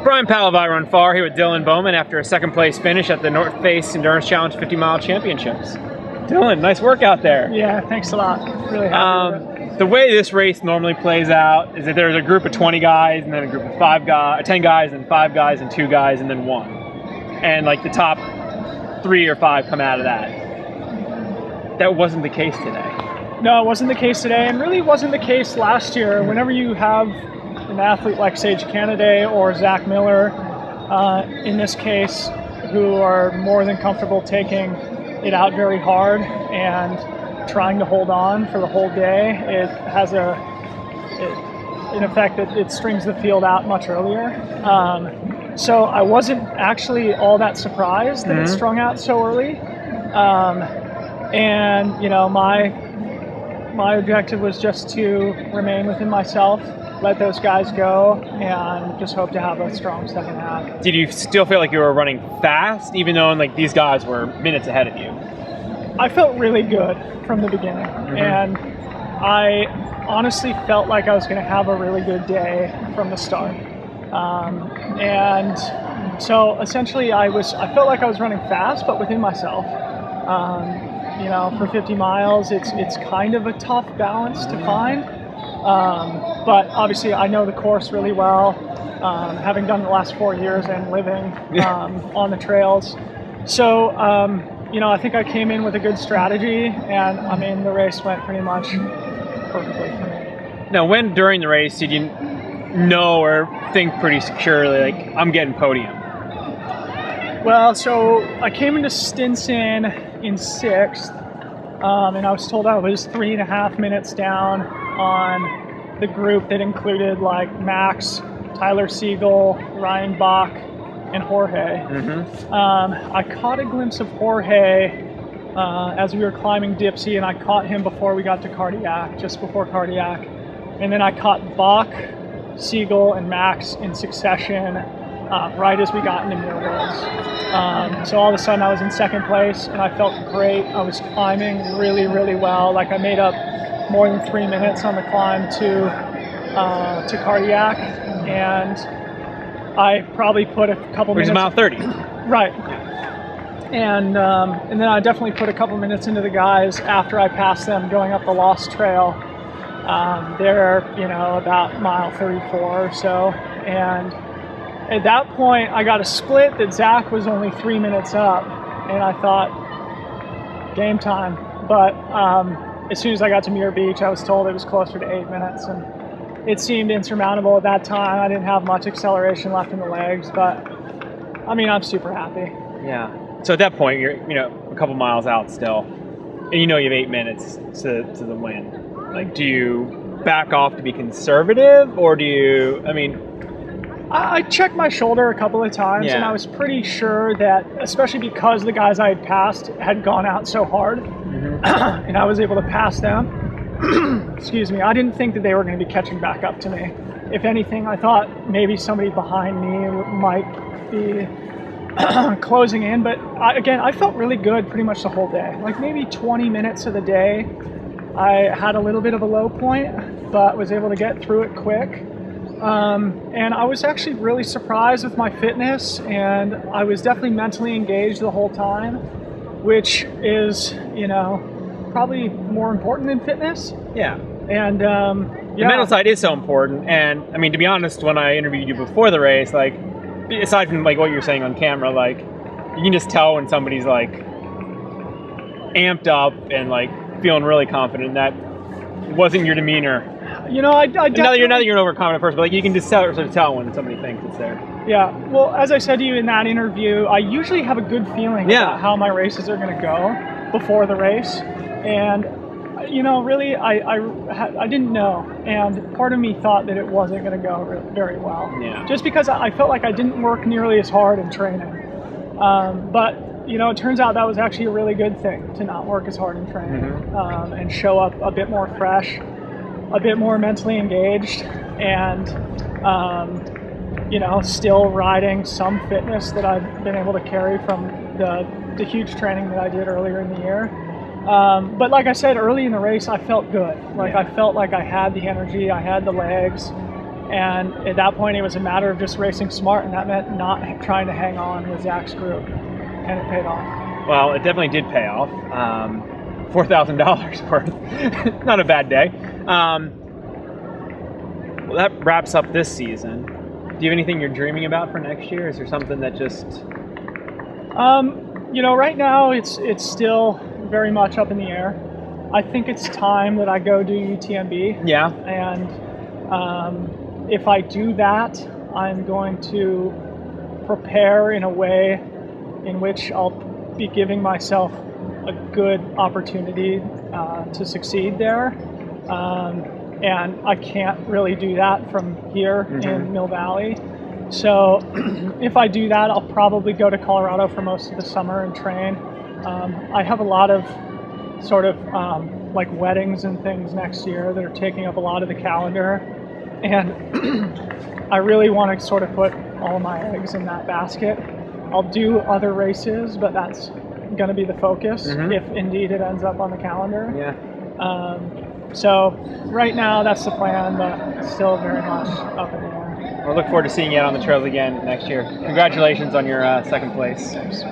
Brian Palavai Run Far here with Dylan Bowman after a second place finish at the North Face Endurance Challenge 50 Mile Championships. Dylan, nice workout there. Yeah, thanks a lot. Really happy with it. The way this race normally plays out is that there's a group of 20 guys and then a group of 10 guys and 5 guys and 2 guys and then 1. And like the top 3 or 5 come out of that. That wasn't the case today. No, it wasn't the case today, and really wasn't the case last year. Whenever you have an athlete like Sage Canaday or Zach Miller, in this case, who are more than comfortable taking it out very hard and trying to hold on for the whole day, it has in effect, it strings the field out much earlier. So I wasn't actually all that surprised that it strung out so early. And, you know, my objective was just to remain within myself, let those guys go, and just hope to have a strong second half. Did you still feel like you were running fast, even though like these guys were minutes ahead of you? I felt really good from the beginning, and I honestly felt like I was going to have a really good day from the start. And so essentially I felt like I was running fast, but within myself. You know, for 50 miles, it's kind of a tough balance to find. But obviously I know the course really well, having done the last 4 years and living on the trails. So, you know, I think I came in with a good strategy, and I mean, the race went pretty much perfectly for me. Now, when during the race did you know or think pretty securely, like, I'm getting podium? Well, so I came into Stinson in 6th, and I was told I was 3.5 minutes down on the group that included like Max, Tyler Siegel, Ryan Bach, and Jorge. I caught a glimpse of Jorge as we were climbing Dipsy, and I caught him before we got to Cardiac, just before Cardiac. And then I caught Bach, Siegel, and Max in succession right as we got into Muir Woods. So all of a sudden I was in 2nd place, and I felt great. I was climbing really, really well. Like I made up more than 3 minutes on the climb to Cardiac, and I probably put a couple minutes. Which is mile 30. Right. And then I definitely put a couple minutes into the guys after I passed them going up the Lost Trail. They're, you know, about mile 34 or so. And at that point, I got a split that Zach was only 3 minutes up. And I thought, game time. But as soon as I got to Muir Beach, I was told it was closer to 8 minutes. And it seemed insurmountable at that time. I didn't have much acceleration left in the legs, but I mean, I'm super happy. Yeah. So at that point, you're, you know, a couple miles out still, and you know you have 8 minutes to the win. Like, do you back off to be conservative, or do you, I mean... I checked my shoulder a couple of times, and I was pretty sure that, especially because the guys I had passed had gone out so hard, and I was able to pass them, excuse me, I didn't think that they were going to be catching back up to me. If anything, I thought maybe somebody behind me might be closing in, but I felt really good pretty much the whole day. Like maybe 20 minutes of the day, I had a little bit of a low point, but was able to get through it quick. And I was actually really surprised with my fitness, and I was definitely mentally engaged the whole time, which is, you know, probably more important than fitness. Yeah. And the mental side is so important. And I mean, to be honest, when I interviewed you before the race, like, aside from like what you're saying on camera, like, you can just tell when somebody's like amped up and like feeling really confident. That wasn't your demeanor. You know, I definitely... Not that you're an overconfident person, but like you can just sort of tell when somebody thinks it's there. Yeah. Well, as I said to you in that interview, I usually have a good feeling about how my races are going to go before the race. And, you know, really, I didn't know. And part of me thought that it wasn't going to go very well. Yeah. Just because I felt like I didn't work nearly as hard in training. But, you know, it turns out that was actually a really good thing, to not work as hard in training and show up a bit more fresh, a bit more mentally engaged, and, you know, still riding some fitness that I've been able to carry from the huge training that I did earlier in the year. But like I said, early in the race, I felt good. Like I felt like I had the energy, I had the legs, And at that point, it was a matter of just racing smart, and that meant not trying to hang on with Zach's group, and it paid off. Well, it definitely did pay off. $4,000 worth. Not a bad day. Well, that wraps up this season. Do you have anything you're dreaming about for next year? Is there something that just... Right now it's still very much up in the air. I think it's time that I go do UTMB. Yeah. And if I do that, I'm going to prepare in a way in which I'll be giving myself a good opportunity to succeed there. And I can't really do that from here in Mill Valley. So if I do that, I'll probably go to Colorado for most of the summer and train. I have a lot of sort of like weddings and things next year that are taking up a lot of the calendar. And I really want to sort of put all my eggs in that basket. I'll do other races, but that's going to be the focus if indeed it ends up on the calendar. Yeah. So right now that's the plan, but still very much up in the air. We'll look forward to seeing you out on the trails again next year. Congratulations on your second place. Thanks.